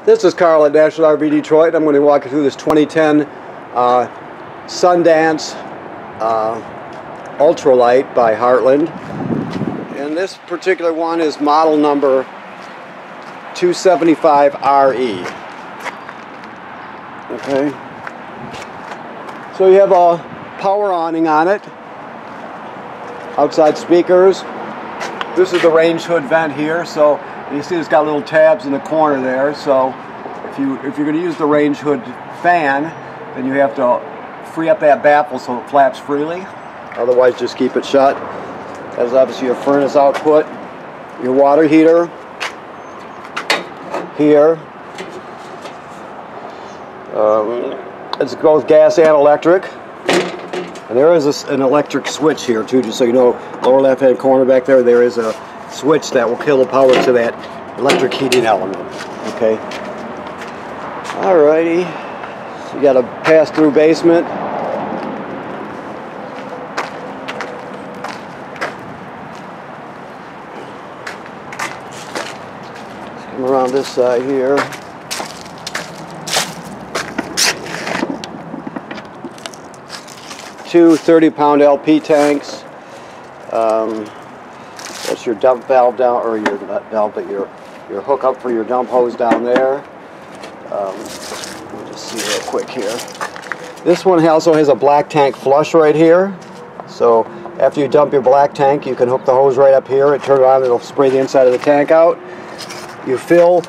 This is Carl at National RV Detroit. I'm going to walk you through this 2010 Sundance Ultralight by Heartland. And this particular one is model number 275RE. Okay. So you have a power awning on it. Outside speakers. This is the range hood vent here. So you see it's got little tabs in the corner there. So if you're going to use the range hood fan, then you have to free up that baffle so it flaps freely. Otherwise, just keep it shut. That's obviously your furnace output, your water heater here. It's both gas and electric. And there is an electric switch here too, just so you know, lower left hand corner back there, there is a switch that will kill the power to that electric heating element. Okay. Alrighty. So you got a pass-through basement. Let's come around this side here. Two 30-pound LP tanks. That's your dump valve down, or your not valve, but your hookup for your dump hose down there. Let me just see real quick here. This one also has a black tank flush right here. So after you dump your black tank, you can hook the hose right up here and turn it on. It'll spray the inside of the tank out. You fill,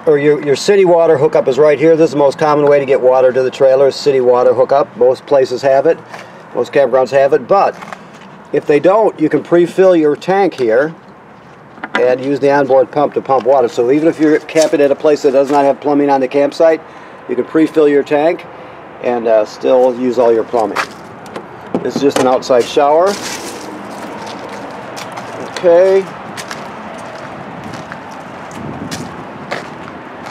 or your city water hookup is right here. This is the most common way to get water to the trailer, is city water hookup. Most places have it. Most campgrounds have it, but if they don't, you can pre-fill your tank here and use the onboard pump to pump water. So even if you're camping at a place that does not have plumbing on the campsite, you can pre-fill your tank and still use all your plumbing. This is just an outside shower. Okay.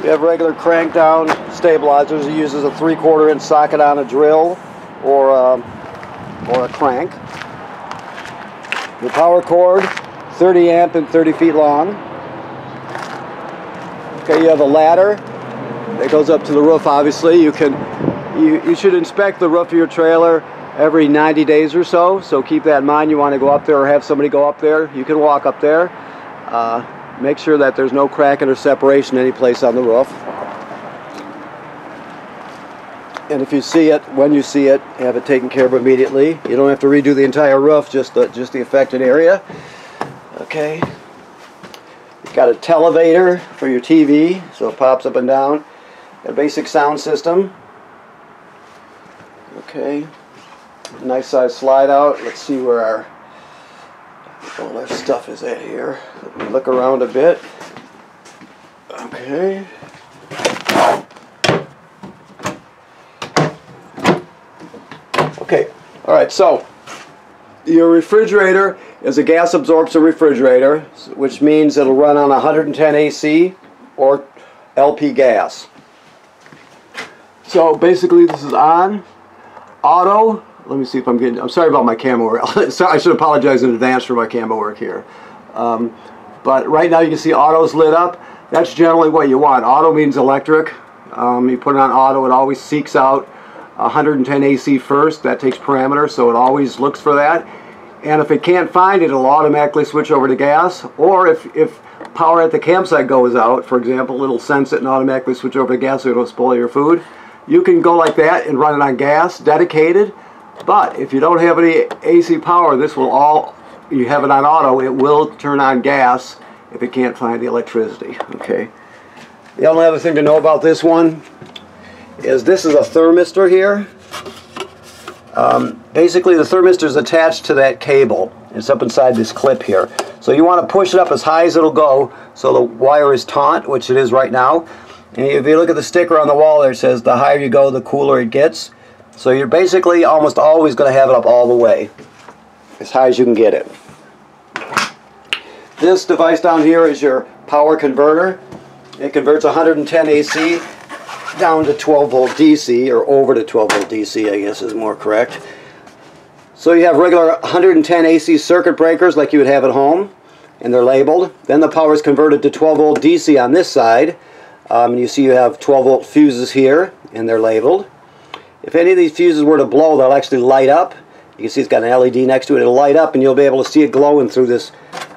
You have regular crank down stabilizers. It uses a 3/4 inch socket on a drill or a crank. Your power cord, 30 amp and 30 feet long. Okay, you have a ladder that goes up to the roof. Obviously, you should inspect the roof of your trailer every 90 days or so. So keep that in mind. You want to go up there or have somebody go up there. You can walk up there. Make sure that there's no cracking or separation any place on the roof. And if you see it, when you see it, have it taken care of immediately. You don't have to redo the entire roof, just the affected area. Okay. You've got a televator for your TV, so it pops up and down. A basic sound system. Okay. Nice size slide out. Let's see where all our stuff is at here. Let me look around a bit. Okay. Okay, alright, so your refrigerator is a gas absorption refrigerator, which means it'll run on 110 AC or LP gas. So basically this is on, auto. Let me see if I'm getting, I'm sorry about my camera work. Sorry, I should apologize in advance for my camera work here. But right now you can see auto's lit up. That's generally what you want. Auto means electric. You put it on auto, it always seeks out 110 AC first. That takes parameter, so it always looks for that. And if it can't find it, it'll automatically switch over to gas. Or if power at the campsite goes out, for example, it'll sense it and automatically switch over to gas so it don't spoil your food. You can go like that and run it on gas, dedicated. But if you don't have any AC power, this will you have it on auto, it will turn on gas if it can't find the electricity. Okay. The only other thing to know about this one is this is a thermistor here. Basically the thermistor is attached to that cable. It's up inside this clip here. So you want to push it up as high as it'll go so the wire is taut, which it is right now. And if you look at the sticker on the wall there, it says the higher you go, the cooler it gets. So you're basically almost always going to have it up all the way, as high as you can get it. This device down here is your power converter. It converts 110 AC down to 12 volt DC, or over to 12 volt DC, I guess is more correct. So you have regular 110 AC circuit breakers like you would have at home, and they're labeled. Then the power is converted to 12 volt DC on this side. And you see you have 12-volt fuses here, and they're labeled. If any of these fuses were to blow, they'll actually light up. You can see it's got an LED next to it. It'll light up, and you'll be able to see it glowing through this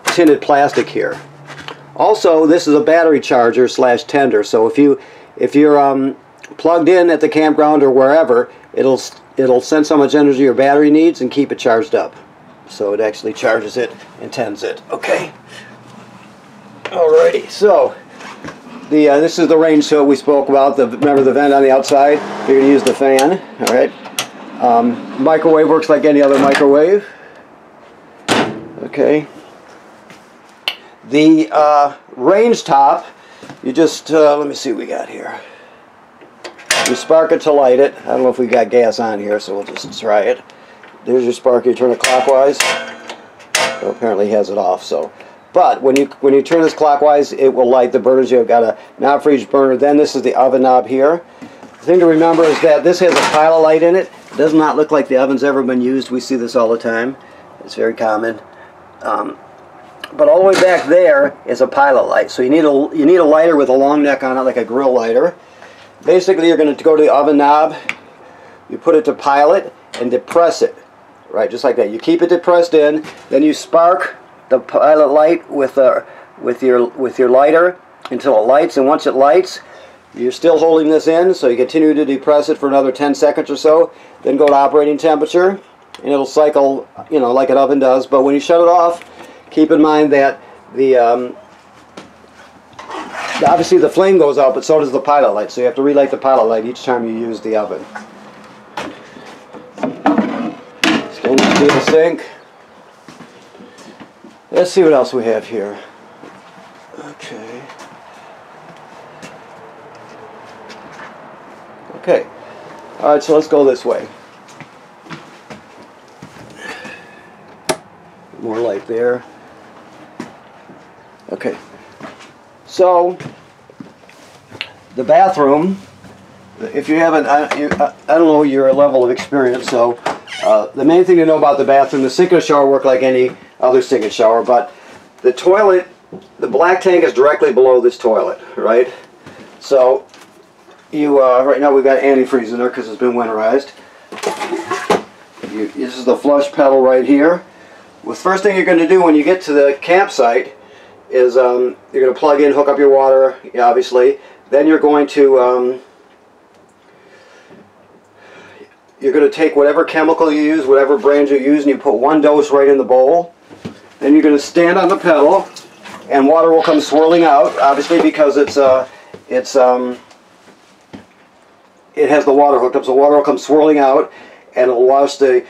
tinted plastic here. Also, this is a battery charger / tender. So if you're plugged in at the campground or wherever, it'll sense how much energy your battery needs and keep it charged up. So it actually charges it and tends it. Okay. Alrighty. So this is the range hood we spoke about. Remember the vent on the outside? You're going to use the fan. All right. Microwave works like any other microwave. Okay. The range top, you just let me see what we got here. You spark it to light it. I don't know if we got gas on here, so we'll just try it. There's your spark. You turn it clockwise. Well, apparently it has it off. So, but when you turn this clockwise, it will light the burners. You've got a knob for each burner. Then this is the oven knob here. The thing to remember is that this has a pilot light in it. It does not look like the oven's ever been used. We see this all the time. It's very common. But all the way back there is a pilot light. So you need a lighter with a long neck on it, like a grill lighter. Basically, you're going to go to the oven knob. You put it to pilot and depress it, right? Just like that. You keep it depressed in. Then you spark the pilot light with your lighter until it lights. And once it lights, you're still holding this in. So you continue to depress it for another 10 seconds or so. Then go to operating temperature, and it'll cycle, you know, like an oven does. But when you shut it off, keep in mind that obviously the flame goes out, but so does the pilot light. So you have to relight the pilot light each time you use the oven. Stainless steel sink. Let's see what else we have here. Okay. Okay. All right, so let's go this way. More light there. Okay. So, the bathroom, if you haven't, I don't know your level of experience, so the main thing to know about the bathroom, the sink and shower work like any other sink and shower, but the toilet, the black tank is directly below this toilet, right? So, right now we've got antifreeze in there because it's been winterized. This is the flush pedal right here. The first thing you're going to do when you get to the campsite is you're going to plug in, hook up your water, obviously. Then you're going to take whatever chemical you use, whatever brand you use, and you put one dose right in the bowl. Then you're going to stand on the pedal, and water will come swirling out, obviously because it has the water hooked up, so water will come swirling out, and it'll wash the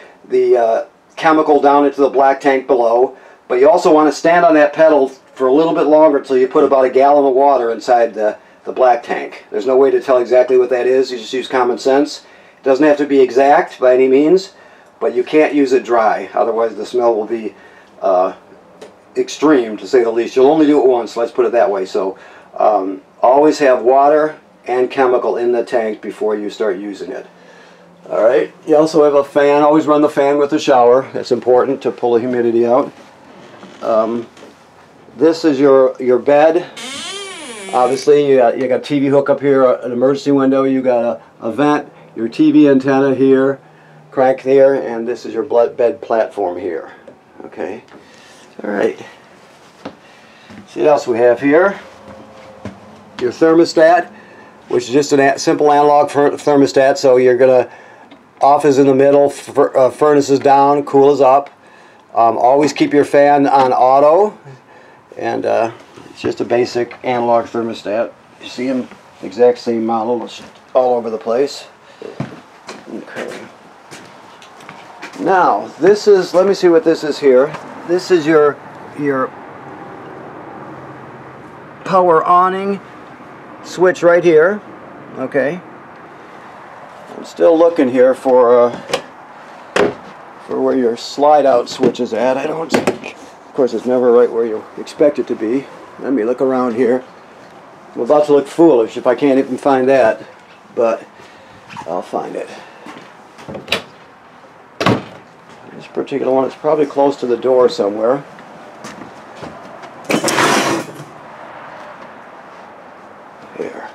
chemical down into the black tank below. But you also want to stand on that pedal for a little bit longer until you put about a gallon of water inside the black tank. There's no way to tell exactly what that is. You just use common sense. It doesn't have to be exact by any means, but you can't use it dry. Otherwise the smell will be extreme, to say the least. You'll only do it once, let's put it that way. So always have water and chemical in the tank before you start using it. Alright, you also have a fan. Always run the fan with the shower. That's important to pull the humidity out. This is your bed. Obviously you got a TV hook up here, an emergency window, you got a vent, your TV antenna here, crank there, and this is your bed platform here. Okay. Alright. See what else we have here. Your thermostat, which is just a simple analog thermostat, so you're going to off is in the middle, furnace is down, cool is up. Always keep your fan on auto, and it's just a basic analog thermostat. You see them, exact same model, all over the place. Okay. Now, this is, let me see what this is here. This is your power awning switch right here. Okay. I'm still looking here for where your slide out switch is at. I don't, of course it's never right where you expect it to be. Let me look around here. I'm about to look foolish if I can't even find that, but I'll find it. This particular one is probably close to the door somewhere. Here.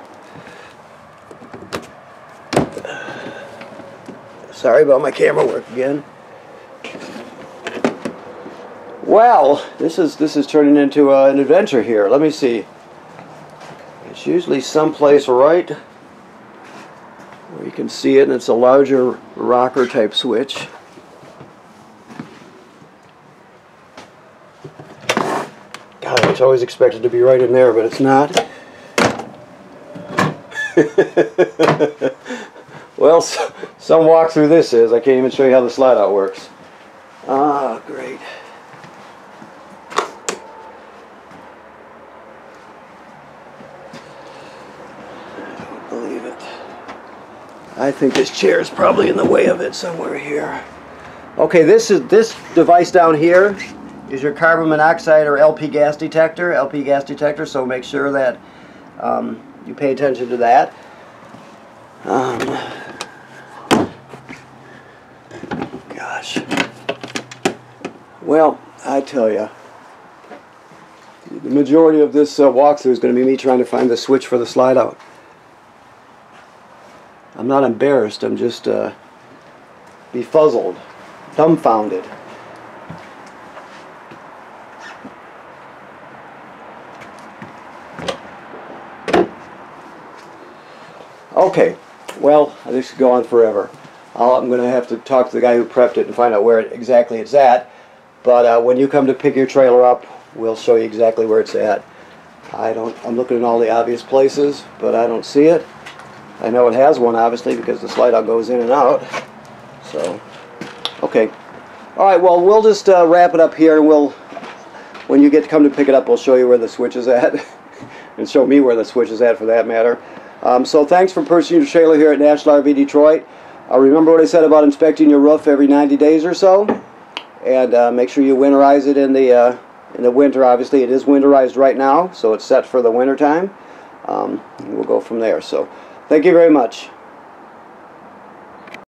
Sorry about my camera work again. Well, this is turning into an adventure here. Let me see. It's usually someplace right where you can see it, and it's a larger rocker type switch. God, it's always expected to be right in there, but it's not. Well, some walkthrough this is. I can't even show you how the slide out works. Ah, great. I don't believe it. I think this chair is probably in the way of it somewhere here. Okay, this device down here is your carbon monoxide or LP gas detector. So make sure that you pay attention to that. Gosh. Well, I tell you, the majority of this walkthrough is going to be me trying to find the switch for the slide out. I'm not embarrassed, I'm just befuzzled, dumbfounded. Okay, well, this could go on forever. I'm going to have to talk to the guy who prepped it and find out where exactly it's at. But when you come to pick your trailer up, we'll show you exactly where it's at. I'm looking in all the obvious places, but I don't see it. I know it has one, obviously, because the slide out goes in and out. So, okay. All right, well, we'll just wrap it up here, and when you come to pick it up, we'll show you where the switch is at, and show me where the switch is at, for that matter. So thanks for purchasing your trailer here at National RV Detroit. Remember what I said about inspecting your roof every 90 days or so, and make sure you winterize it in the winter. Obviously, it is winterized right now, so it's set for the winter time. We'll go from there. So, thank you very much.